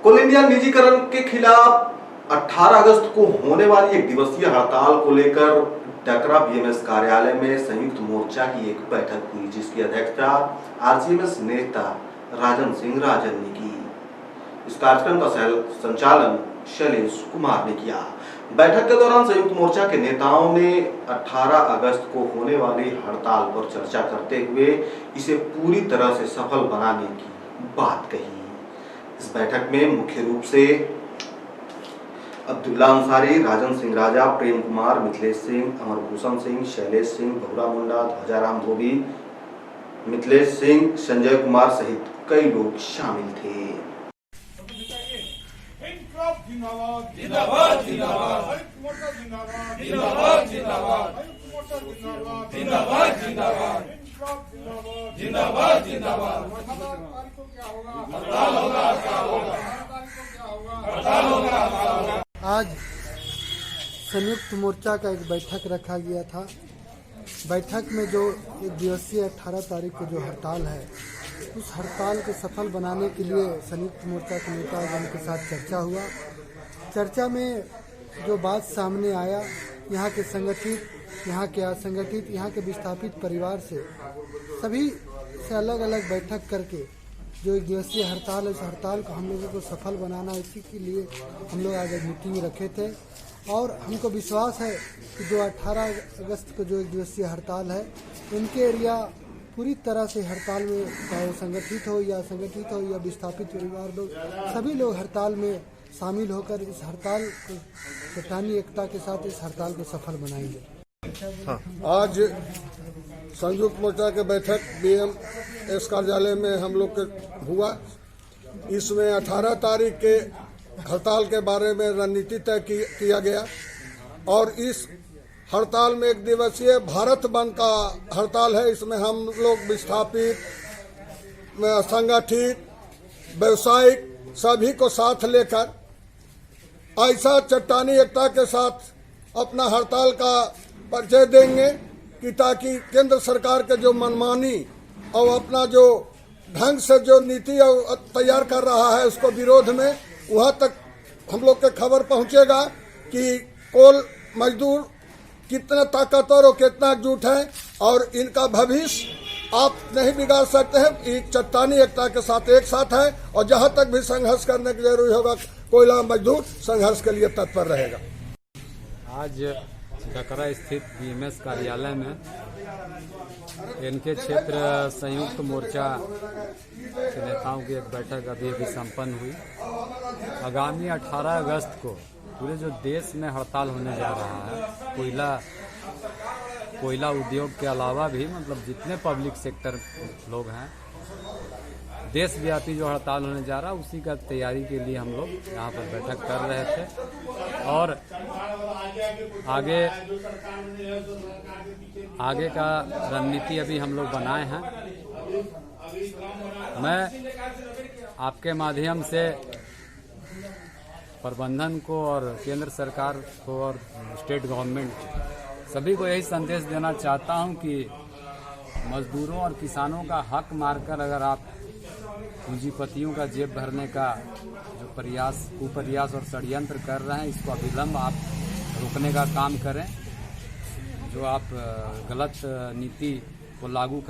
कोल India निजीकरण के खिलाफ 18 अगस्त को होने वाली एक दिवसीय हड़ताल को लेकर डकरा बीएमएस कार्यालय में संयुक्त मोर्चा की एक बैठक हुई, जिसकी अध्यक्षता आरसीएमएस नेता राजन सिंह राजन ने की। इस कार्यक्रम का संचालन शैलेश कुमार ने किया। बैठक के दौरान संयुक्त मोर्चा के नेताओं ने 18 अगस्त को होने वाली हड़ताल पर चर्चा करते हुए इसे पूरी तरह से सफल बनाने की बात कही। इस बैठक में मुख्य रूप से अब्दुल्ला अंसारी, राजन सिंह राजा, प्रेम कुमार, मिथिलेश सिंह, अमरभूषण सिंह, शैलेश सिंह, बहुरा मुंडा, ध्वजाराम धोबी, मिथिलेश सिंह, संजय कुमार सहित कई लोग शामिल थे। जिंदाबाद जिंदाबाद जिंदाबाद जिंदाबाद जिंदाबाद जिंदाबाद जिंदाबाद जिंदाबाद जिंदाबाद हड़ताल होगा हड़ताल होगा। आज संयुक्त मोर्चा का एक बैठक रखा गया था। बैठक में जो एक दिवसीय 18 तारीख को जो हड़ताल है, उस हड़ताल को सफल बनाने के लिए संयुक्त मोर्चा के नेतागण के साथ चर्चा हुआ। चर्चा में जो बात सामने आया, यहाँ के संगठित, यहाँ के असंगठित, यहाँ के विस्थापित परिवार से सभी से अलग अलग बैठक करके जो एक दिवसीय हड़ताल है, उस हड़ताल को हम लोगों को सफल बनाना, इसी के लिए हम लोग आज मीटिंग रखे थे। और हमको विश्वास है कि जो 18 अगस्त को जो एक दिवसीय हड़ताल है, उनके एरिया पूरी तरह से हड़ताल में, चाहे वो संगठित हो या असंगठित हो या विस्थापित परिवार लोग, सभी लोग हड़ताल में शामिल होकर इस हड़ताल को चट्टानी एकता के साथ इस हड़ताल को सफल बनाएंगे। आज संयुक्त मोर्चा के बैठक बीएमएस कार्यालय में हम लोग के हुआ। इसमें 18 तारीख के हड़ताल के बारे में रणनीति तय किया गया और इस हड़ताल में एक दिवसीय भारत बंद का हड़ताल है। इसमें हम लोग विस्थापित, संगठित, व्यवसायिक सभी को साथ लेकर ऐसा चट्टानी एकता के साथ अपना हड़ताल का परिचय देंगे कि ताकि केंद्र सरकार के जो मनमानी और अपना जो ढंग से जो नीति तैयार कर रहा है, उसको विरोध में वहां तक हम लोग के खबर पहुंचेगा कि कोल मजदूर कितना ताकतवर और कितना एकजुट है और इनका भविष्य आप नहीं बिगाड़ सकते हैं। एक चट्टानी एकता के साथ एक साथ है और जहां तक भी संघर्ष करने की जरूरी होगा, कोयला मजदूर संघर्ष के लिए तत्पर रहेगा। आज डकरा स्थित बीएमएस कार्यालय में इनके क्षेत्र संयुक्त मोर्चा के नेताओं की एक बैठक अभी संपन्न हुई। आगामी 18 अगस्त को पूरे जो देश में हड़ताल होने जा रहा है, कोयला उद्योग के अलावा भी मतलब जितने पब्लिक सेक्टर लोग हैं, देशव्यापी जो हड़ताल होने जा रहा है, उसी का तैयारी के लिए हम लोग यहाँ पर बैठक कर रहे थे। और आगे का रणनीति अभी हम लोग बनाए हैं। मैं आपके माध्यम से प्रबंधन को और केंद्र सरकार को और स्टेट गवर्नमेंट सभी को यही संदेश देना चाहता हूं कि मजदूरों और किसानों का हक मारकर अगर आप पूंजीपतियों का जेब भरने का जो कुप्रयास और षड्यंत्र कर रहे हैं, इसको अविलंब आप रोकने का काम करें। जो आप गलत नीति को लागू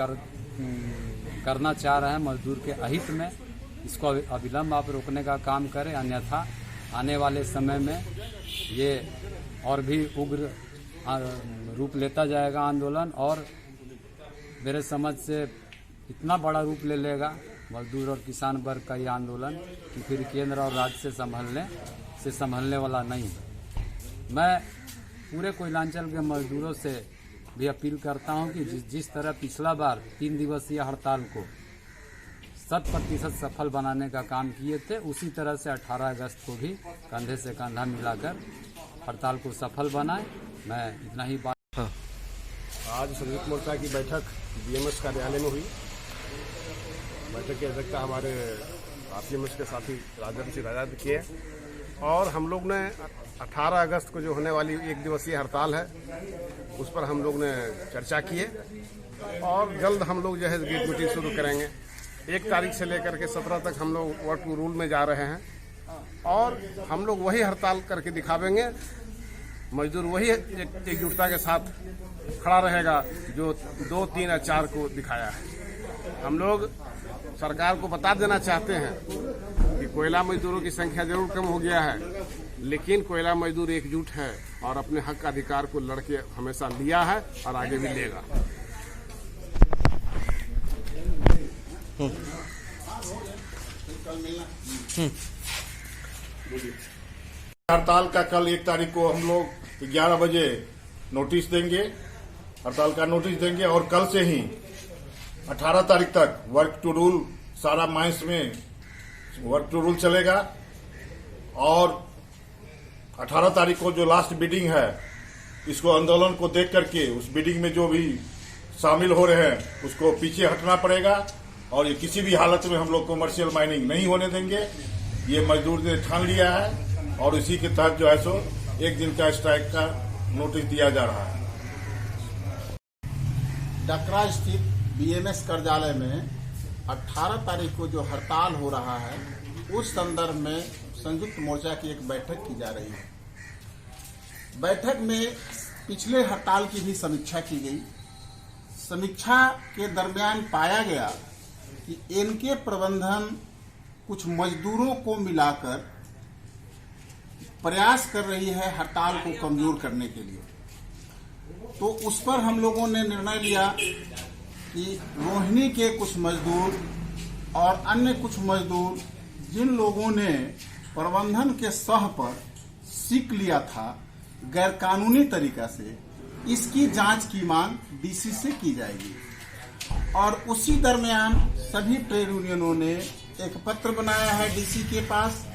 करना चाह रहे हैं मजदूर के अहित में, इसको अविलंब आप रोकने का काम करें, अन्यथा आने वाले समय में ये और भी उग्र रूप लेता जाएगा आंदोलन, और मेरे समझ से इतना बड़ा रूप ले लेगा मजदूर और किसान वर्ग का ये आंदोलन कि फिर केंद्र और राज्य से संभलने वाला नहीं है। मैं पूरे कोयलांचल के मजदूरों से भी अपील करता हूं कि जिस तरह पिछला बार 3 दिवसीय हड़ताल को 100% सफल बनाने का काम किए थे, उसी तरह से 18 अगस्त को भी कंधे से कंधा मिलाकर हड़ताल को सफल बनाएं। मैं इतना ही बात। आज संयुक्त मोर्चा की बैठक बीएमएस कार्यालय में हुई। बैठक की अध्यक्षता हमारे आरसीएमएस के साथी राजन सिंह राजा ने किए और हम लोग ने 18 अगस्त को जो होने वाली एक दिवसीय हड़ताल है, उस पर हम लोग ने चर्चा किए और जल्द हम लोग जो है मीटिंग शुरू करेंगे। 1 तारीख से लेकर के 17 तक हम लोग वर्क रूल में जा रहे हैं और हम लोग वही हड़ताल करके दिखावेंगे। मजदूर वही एकजुटता के साथ खड़ा रहेगा जो 2, 3 या 4 को दिखाया है। हम लोग सरकार को बता देना चाहते हैं कि कोयला मजदूरों की संख्या जरूर कम हो गया है, लेकिन कोयला मजदूर एकजुट है और अपने हक का अधिकार को लड़के हमेशा लिया है और आगे भी लेगा। हड़ताल का कल 1 तारीख को हम लोग 11 बजे नोटिस देंगे, हड़ताल का नोटिस देंगे और कल से ही 18 तारीख तक वर्क टू रूल सारा माइंस में वर्क टू रूल चलेगा। और 18 तारीख को जो लास्ट बीडिंग है, इसको आंदोलन को देख करके उस बीडिंग में जो भी शामिल हो रहे हैं उसको पीछे हटना पड़ेगा और ये किसी भी हालत में हम लोग कमर्शियल माइनिंग नहीं होने देंगे। ये मजदूर ने ठान लिया है और इसी के तहत जो है सो 1 दिन का स्ट्राइक का नोटिस दिया जा रहा है। डकरा स्थित बीएमएस कार्यालय में 18 तारीख को जो हड़ताल हो रहा है, उस संदर्भ में संयुक्त मोर्चा की एक बैठक की जा रही है। बैठक में पिछले हड़ताल की भी समीक्षा की गई। समीक्षा के दरमियान पाया गया कि इनके प्रबंधन कुछ मजदूरों को मिलाकर प्रयास कर रही है हड़ताल को कमजोर करने के लिए। तो उस पर हम लोगों ने निर्णय लिया कि रोहिणी के कुछ मजदूर और अन्य कुछ मजदूर जिन लोगों ने प्रबंधन के सह पर सीख लिया था गैरकानूनी तरीका से, इसकी जांच की मांग डीसी से की जाएगी। और उसी दरमियान सभी ट्रेड यूनियनों ने एक पत्र बनाया है डीसी के पास,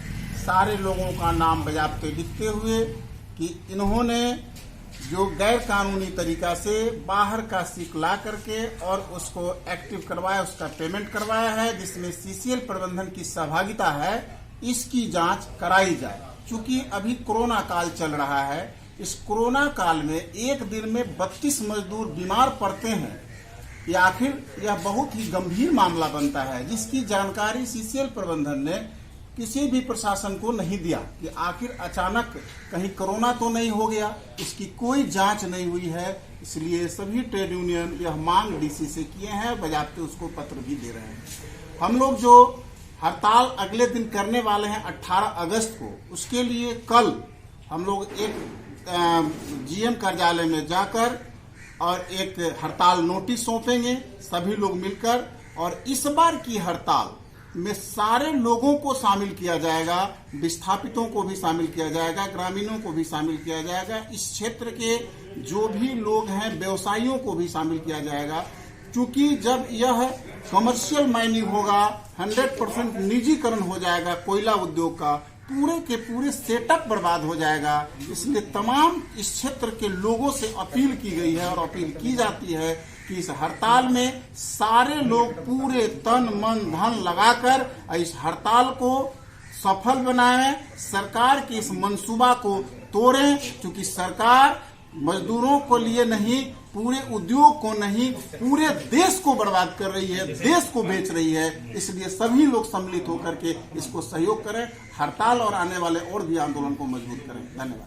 सारे लोगों का नाम बजाते लिखते हुए कि इन्होंने जो गैर कानूनी तरीका से बाहर का सीख ला करके और उसको एक्टिव करवाया, उसका पेमेंट करवाया है, जिसमें सीसीएल प्रबंधन की सहभागिता है, इसकी जांच कराई जाए। चूंकि अभी कोरोना काल चल रहा है, इस कोरोना काल में एक दिन में 32 मजदूर बीमार पड़ते हैं, ये आखिर यह बहुत ही गंभीर मामला बनता है, जिसकी जानकारी सीसीएल प्रबंधन ने किसी भी प्रशासन को नहीं दिया कि आखिर अचानक कहीं कोरोना तो नहीं हो गया, इसकी कोई जांच नहीं हुई है। इसलिए सभी ट्रेड यूनियन यह मांग डीसी से किए हैं, बजाते उसको पत्र भी दे रहे हैं। हम लोग जो हड़ताल अगले दिन करने वाले हैं 18 अगस्त को, उसके लिए कल हम लोग एक जीएम कार्यालय में जाकर और एक हड़ताल नोटिस सौंपेंगे सभी लोग मिलकर। और इस बार की हड़ताल में सारे लोगों को शामिल किया जाएगा, विस्थापितों को भी शामिल किया जाएगा, ग्रामीणों को भी शामिल किया जाएगा, इस क्षेत्र के जो भी लोग हैं व्यवसायियों को भी शामिल किया जाएगा। क्योंकि जब यह कमर्शियल माइनिंग होगा, 100% निजीकरण हो जाएगा कोयला उद्योग का, पूरे के पूरे सेटअप बर्बाद हो जाएगा। इसलिए तमाम इस क्षेत्र के लोगों से अपील की गई है और अपील की जाती है कि इस हड़ताल में सारे लोग पूरे तन मन धन लगाकर इस हड़ताल को सफल बनाएं, सरकार के इस मंसूबा को तोड़ें। क्योंकि सरकार मजदूरों को लिए नहीं, पूरे उद्योग को नहीं, पूरे देश को बर्बाद कर रही है, देश को बेच रही है। इसलिए सभी लोग सम्मिलित होकर के इसको सहयोग करें, हड़ताल और आने वाले और भी आंदोलन को मजबूत करें। धन्यवाद।